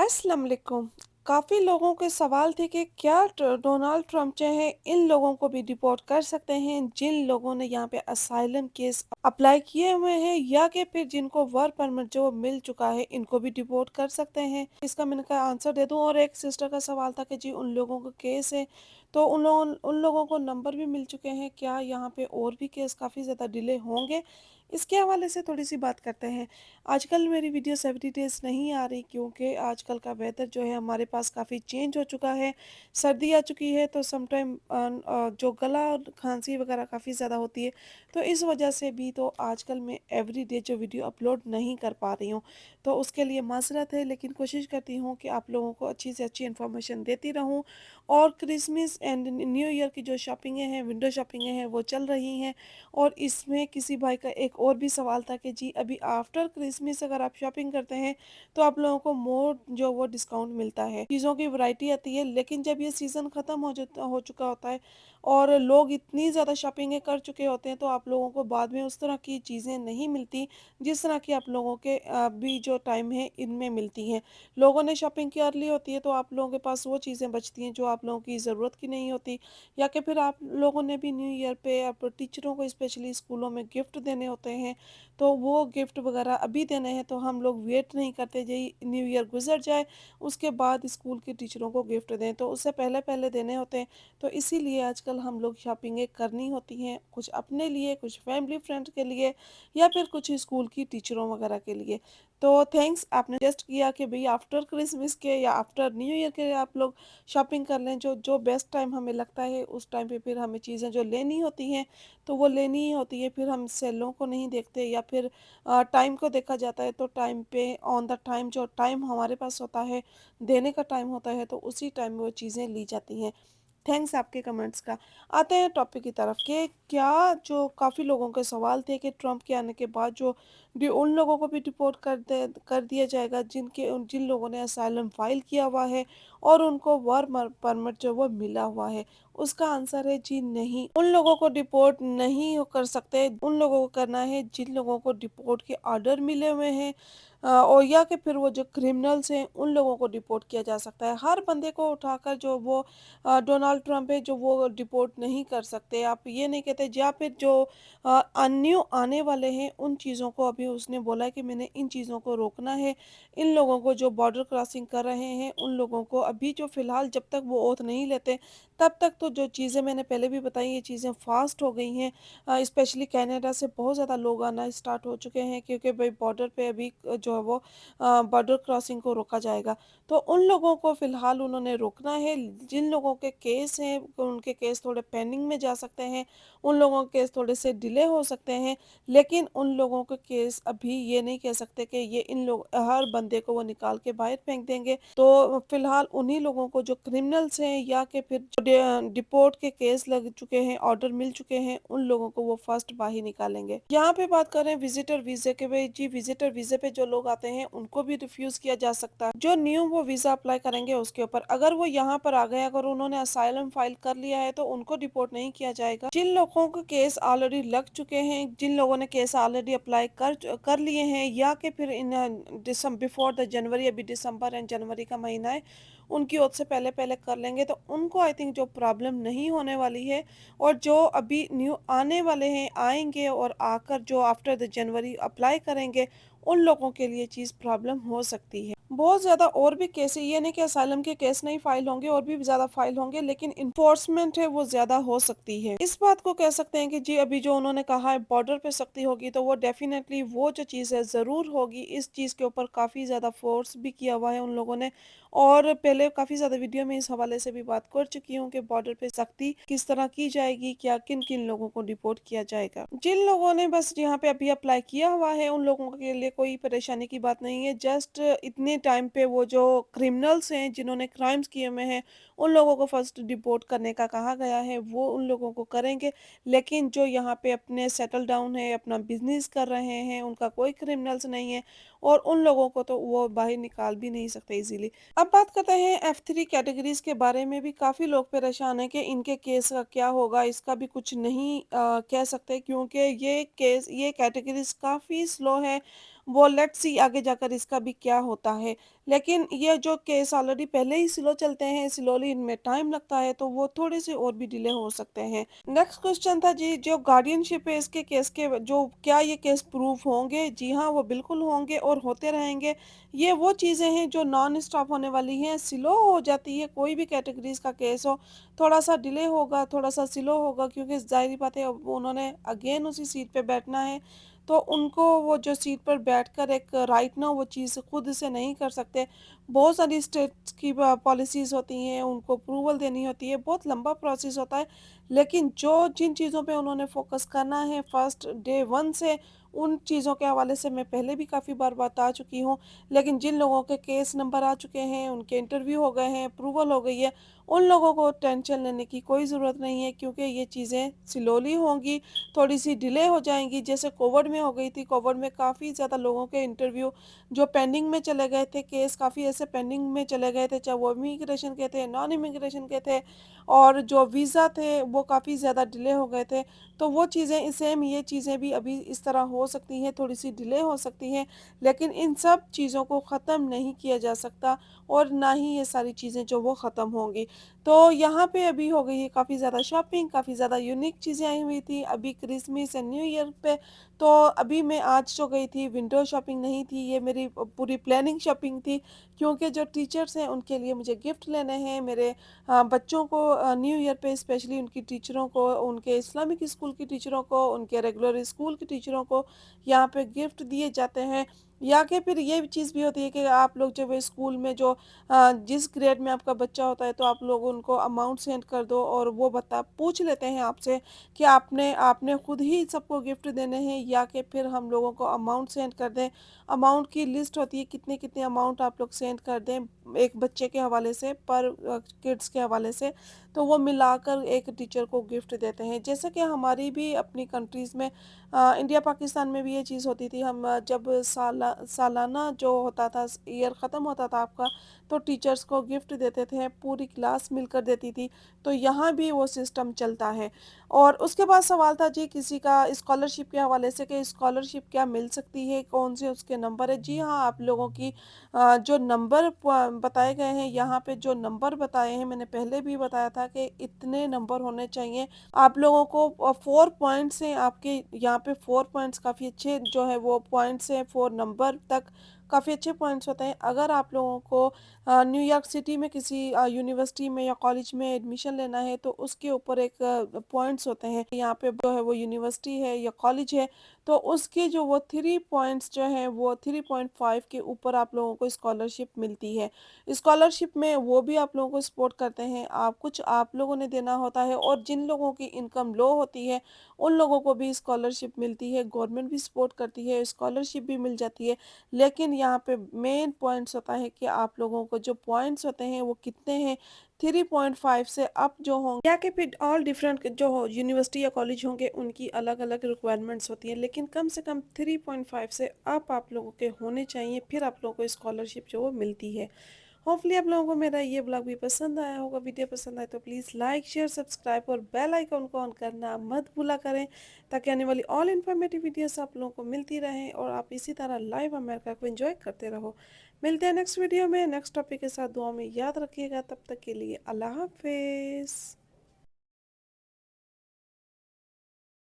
अस्सलाम वालेकुम। काफ़ी लोगों के सवाल थे कि क्या डोनाल्ड ट्रंप जो है इन लोगों को भी डिपोर्ट कर सकते हैं जिन लोगों ने यहाँ पे असाइलम केस अप्लाई किए हुए हैं, या कि फिर जिनको वर्क परमिट जो मिल चुका है इनको भी डिपोर्ट कर सकते हैं। इसका मैंने कहा आंसर दे दूं। और एक सिस्टर का सवाल था कि जी उन लोगों का केस है तो उन लोगों को नंबर भी मिल चुके हैं, क्या यहाँ पे और भी केस काफ़ी ज़्यादा डिले होंगे? इसके हवाले से थोड़ी सी बात करते हैं। आजकल मेरी वीडियोस एवरी डेज़ नहीं आ रही क्योंकि आजकल का वेदर जो है हमारे पास काफ़ी चेंज हो चुका है। सर्दी आ चुकी है तो समटाइम जो गला और खांसी वगैरह काफ़ी ज़्यादा होती है। तो इस वजह से भी तो आजकल मैं एवरी डे जो वीडियो अपलोड नहीं कर पा रही हूँ। तो उसके लिए माज़रत है, लेकिन कोशिश करती हूँ कि आप लोगों को अच्छी से अच्छी इन्फॉर्मेशन देती रहूँ। और क्रिसमस एंड न्यू ईयर की जो शॉपिंगें हैं, विंडो शॉपिंगें हैं, वो चल रही हैं। और इसमें किसी भाई का एक और भी सवाल था कि जी अभी आफ्टर क्रिसमस अगर आप शॉपिंग करते हैं तो आप लोगों को मोर जो वो डिस्काउंट मिलता है, चीज़ों की वैरायटी आती है। लेकिन जब ये सीज़न ख़त्म हो चुका होता है और लोग इतनी ज़्यादा शॉपिंगें कर चुके होते हैं तो आप लोगों को बाद में उस तरह की चीज़ें नहीं मिलती जिस तरह की आप लोगों के अभी जो टाइम है इनमें मिलती हैं। लोगों ने शॉपिंग कर ली होती है तो आप लोगों के पास वो चीज़ें बचती हैं जो आप लोगों की ज़रूरत की नहीं होती। या कि फिर आप लोगों ने भी न्यू ईयर पे आप टीचरों को स्पेशली स्कूलों में गिफ्ट देने होते हैं, तो वो गिफ्ट वगैरह अभी देने हैं तो हम लोग वेट नहीं करते जी न्यू ईयर गुजर जाए उसके बाद स्कूल के टीचरों को गिफ्ट दें, तो उससे पहले पहले देने होते हैं। तो इसीलिए आजकल हम लोग शॉपिंगें करनी होती हैं, कुछ अपने लिए, कुछ फैमिली फ्रेंड के लिए, या फिर कुछ स्कूल की टीचरों वगैरह के लिए। तो थैंक्स, आपने सजेस्ट किया कि भई आफ्टर क्रिसमस के या आफ्टर न्यू ईयर के आप लोग शॉपिंग कर लें। जो जो बेस्ट टाइम हमें लगता है उस टाइम पे फिर हमें चीज़ें जो लेनी होती हैं तो वो लेनी ही होती है। फिर हम सेलों को नहीं देखते या फिर टाइम को देखा जाता है तो टाइम पे ऑन द टाइम जो टाइम हमारे पास होता है, देने का टाइम होता है, तो उसी टाइम में वो चीज़ें ली जाती हैं। थैंक्स आपके कमेंट्स का। आते हैं टॉपिक की तरफ कि क्या जो काफ़ी लोगों के सवाल थे कि ट्रंप के आने के बाद जो उन लोगों को भी डिपोर्ट कर दिया जाएगा जिन लोगों ने असाइलम फाइल किया हुआ है और उनको वर्क परमिट जो वो मिला हुआ है। उसका आंसर है जी नहीं, उन लोगों को डिपोर्ट नहीं कर सकते। उन लोगों को करना है जिन लोगों को डिपोर्ट के ऑर्डर मिले हुए हैं, और या कि फिर वो जो क्रिमिनल्स हैं उन लोगों को डिपोर्ट किया जा सकता है। हर बंदे को उठाकर जो वो डोनाल्ड ट्रंप है जो वो डिपोर्ट नहीं कर सकते। आप ये नहीं कहते, या फिर जो न्यू आने वाले हैं उन चीज़ों को अभी उसने बोला है कि मैंने इन चीज़ों को रोकना है। इन लोगों को जो बॉर्डर क्रॉसिंग कर रहे हैं उन लोगों को अभी जो फ़िलहाल जब तक वो ओथ नहीं लेते तब तक तो जो चीज़ें मैंने पहले भी बताई ये चीज़ें फ़ास्ट हो गई हैं। स्पेशली कनाडा से बहुत ज़्यादा लोग आना स्टार्ट हो चुके हैं क्योंकि भाई बॉर्डर पे अभी जो है वो बॉर्डर क्रॉसिंग को रोका जाएगा। तो उन लोगों को फ़िलहाल उन्होंने रोकना है। जिन लोगों के केस हैं उनके केस थोड़े पेंडिंग में जा सकते हैं, उन लोगों के केस थोड़े से डिले हो सकते हैं, लेकिन उन लोगों के केस अभी ये नहीं कह सकते कि ये इन लोग हर बंदे को वो निकाल के बाहर फेंक देंगे। तो फ़िलहाल उन्हीं लोगों को जो क्रिमिनल्स हैं या कि फिर जो डिपोर्ट के केस लग चुके हैं, ऑर्डर मिल चुके हैं, उन लोगों को वो फर्स्ट बाहर निकालेंगे। यहाँ पे बात करें विजिटर वीज़े के, भाई जी विजिटर वीज़े पे जो लोग आते हैं उनको भी रिफ्यूज़ किया जा सकता है। जो न्यू वो वीज़ा अप्लाई करेंगे उसके ऊपर, अगर वो यहाँ पर आ गए, अगर उन्होंने असाइलम फाइल कर लिया है तो उनको डिपोर्ट नहीं किया जाएगा। जिन लोगों के केस ऑलरेडी लग चुके हैं, जिन लोगों ने केस ऑलरेडी अप्लाई कर लिए हैं, या कि फिर इन बिफोर द जनवरी, अभी दिसंबर एंड जनवरी का महीना है, उनकी ओर से पहले पहले कर लेंगे तो उनको आई थिंक जो प्रॉब्लम नहीं होने वाली है। और जो अभी न्यू आने वाले हैं आएंगे और आकर जो आफ्टर द जनवरी अप्लाई करेंगे उन लोगों के लिए चीज़ प्रॉब्लम हो सकती है। बहुत ज़्यादा और भी केस है, ये नहीं कि असाइलम के केस नहीं फाइल होंगे, और भी ज़्यादा फाइल होंगे, लेकिन इन्फोर्समेंट है वो ज़्यादा हो सकती है। इस बात को कह सकते हैं कि जी अभी जो उन्होंने कहा है बॉर्डर पे सख्ती होगी, तो वो डेफिनेटली वो जो चीज़ है ज़रूर होगी। इस चीज़ के ऊपर काफ़ी ज़्यादा फोर्स भी किया हुआ है उन लोगों ने, और पहले काफ़ी ज़्यादा वीडियो में इस हवाले से भी बात कर चुकी हूँ कि बॉर्डर पे सख्ती किस तरह की जाएगी, क्या किन किन लोगों को डिपोर्ट किया जाएगा। जिन लोगों ने बस यहाँ पे अभी अप्लाई किया हुआ है उन लोगों के लिए कोई परेशानी की बात नहीं है। जस्ट इतने टाइम पे वो जो क्रिमिनल्स हैं जिन्होंने क्राइम्स किए हुए हैं उन लोगों को फर्स्ट डिपोर्ट करने का कहा गया है, वो उन लोगों को करेंगे। लेकिन जो यहाँ पे अपने सेटल डाउन है, अपना बिजनेस कर रहे हैं, उनका कोई क्रिमिनल्स नहीं है, और उन लोगों को तो वो बाहर निकाल भी नहीं सकते इजीली। अब बात करते हैं F3 कैटेगरीज के बारे में। भी काफ़ी लोग परेशान हैं कि इनके केस का क्या होगा, इसका भी कुछ नहीं कह सकते क्योंकि ये कैटेगरीज काफ़ी स्लो है। वो लेट्स सी आगे जाकर इसका भी क्या होता है। लेकिन ये जो केस ऑलरेडी पहले ही स्लो चलते हैं, स्लोली इनमें टाइम लगता है, तो वो थोड़े-से और भी डिले हो सकते हैं। नेक्स्ट क्वेश्चन था जी, जो गार्डियनशिप है इसके केस के जो क्या ये केस प्रूफ होंगे? जी हाँ, वो बिल्कुल होंगे और होते रहेंगे। ये वो चीज़ें हैं जो नॉन स्टॉप होने वाली हैं, स्लो हो जाती है कोई भी कैटेगरीज़ का केस हो, थोड़ा-सा डिले होगा, थोड़ा-सा स्लो होगा क्योंकि ज़ाहिर-सी बात है अब उन्होंने अगेन उसी सीट पे बैठना है, तो उनको वो जो सीट पर बैठकर एक राइट ना वो चीज़ खुद से नहीं कर सकते। बहुत सारी स्टेट्स की पॉलिसीज़ होती हैं, उनको अप्रूवल देनी होती है, बहुत लंबा प्रोसेस होता है। लेकिन जो जिन चीज़ों पे उन्होंने फ़ोकस करना है फर्स्ट डे 1 से, उन चीज़ों के हवाले से मैं पहले भी काफ़ी बार बता चुकी हूँ। लेकिन जिन लोगों के केस नंबर आ चुके हैं, उनके इंटरव्यू हो गए हैं, अप्रूवल हो गई है, उन लोगों को टेंशन लेने की कोई ज़रूरत नहीं है क्योंकि ये चीज़ें स्लोली होंगी, थोड़ी-सी डिले हो जाएँगी। जैसे कोविड में हो गई थी, कोविड में काफ़ी ज़्यादा लोगों के इंटरव्यू जो पेंडिंग में चले गए थे, केस काफ़ी ऐसे पेंडिंग में चले गए थे, चाहे वो इमिग्रेशन के थे, नॉन इमिग्रेशन के थे और जो वीज़ा थे, वो काफ़ी ज़्यादा डिले हो गए थे। तो वो चीज़ें सेम ये चीज़ें भी अभी इस तरह हो सकती हैं, थोड़ी-सी डिले हो सकती हैं, लेकिन इन सब चीज़ों को ख़त्म नहीं किया जा सकता और ना ही ये सारी चीज़ें जो वो ख़त्म होंगी। तो यहाँ पे अभी हो गई है काफ़ी ज़्यादा शॉपिंग, काफ़ी ज़्यादा यूनिक चीज़ें आई हुई थी, अभी क्रिसमस एंड न्यू ईयर पे, तो अभी मैं आज जो गई थी विंडो शॉपिंग नहीं थी, ये मेरी पूरी प्लानिंग शॉपिंग थी क्योंकि जो टीचर्स हैं उनके लिए मुझे गिफ्ट लेने हैं, मेरे बच्चों को न्यू ईयर पे स्पेशली उनकी टीचरों को, उनके इस्लामिक स्कूल की टीचरों को, उनके रेगुलर स्कूल की टीचरों को यहाँ पे गिफ्ट दिए जाते हैं। या कि फिर ये चीज़ भी होती है कि आप लोग जब स्कूल में जो जिस ग्रेड में आपका बच्चा होता है तो आप लोग उनको अमाउंट सेंड कर दो और वो बता पूछ लेते हैं आपसे कि आपने आपने खुद ही सबको गिफ्ट देने हैं या कि फिर हम लोगों को अमाउंट सेंड कर दें। अमाउंट की लिस्ट होती है कितने कितने अमाउंट आप लोग सेंड कर दें एक बच्चे के हवाले से पर किड्स के हवाले से, तो वो मिलाकर एक टीचर को गिफ्ट देते हैं। जैसे कि हमारी भी अपनी कंट्रीज़ में इंडिया पाकिस्तान में भी ये चीज़ होती थी। हम जब सालाना जो होता था ईयर ख़त्म होता था आपका, तो टीचर्स को गिफ्ट देते थे, पूरी क्लास मिलकर देती थी। तो यहाँ भी वो सिस्टम चलता है। और उसके बाद सवाल था जी किसी का स्कॉलरशिप के हवाले से कि स्कॉलरशिप क्या मिल सकती है, कौन से उसके नंबर है। जी हाँ, आप लोगों की जो नंबर बताए गए हैं, यहाँ पे जो नंबर बताए हैं मैंने पहले भी बताया था कि इतने नंबर होने चाहिए। आप लोगों को 4 पॉइंट्स हैं आपके यहाँ पे, 4 पॉइंट्स काफ़ी अच्छे जो है वो पॉइंट्स हैं, 4 नंबर तक काफ़ी अच्छे पॉइंट्स होते हैं। अगर आप लोगों को न्यूयॉर्क सिटी में किसी यूनिवर्सिटी में या कॉलेज में एडमिशन लेना है तो उसके ऊपर एक पॉइंट्स होते हैं। यहाँ पे जो है वो यूनिवर्सिटी है या कॉलेज है, तो उसके जो वो 3 पॉइंट्स जो हैं वो 3.5 के ऊपर आप लोगों को स्कॉलरशिप मिलती है। स्कॉलरशिप में वो भी आप लोगों को सपोर्ट करते हैं, आप कुछ आप लोगों ने देना होता है और जिन लोगों की इनकम लो होती है, उन लोगों को भी स्कॉलरशिप मिलती है, गवर्नमेंट भी सपोर्ट करती है, स्कॉलरशिप भी मिल जाती है। लेकिन यहाँ पे मेन पॉइंट्स होता है कि आप लोगों को जो पॉइंट्स होते हैं वो कितने हैं, 3.5 से अप जो होंगे या कि फिर ऑल डिफरेंट जो हो यूनिवर्सिटी या कॉलेज होंगे उनकी अलग-अलग रिक्वायरमेंट्स होती हैं, लेकिन कम से कम 3.5 से अप आप लोगों के होने चाहिए, फिर आप लोगों को स्कॉलरशिप जो वो मिलती है। होपफुली आप लोगों को मेरा ये ब्लॉग भी पसंद आया होगा। वीडियो पसंद आए तो प्लीज़ लाइक शेयर सब्सक्राइब और बेल आइकन को ऑन करना मत भूला करें ताकि आने वाली ऑल इन्फॉर्मेटिव वीडियोस आप लोगों को मिलती रहें और आप इसी तरह लाइव अमेरिका को एंजॉय करते रहो। मिलते हैं नेक्स्ट वीडियो में नेक्स्ट टॉपिक के साथ। दुआ में याद रखिएगा। तब तक के लिए अल्लाह हाफिज़।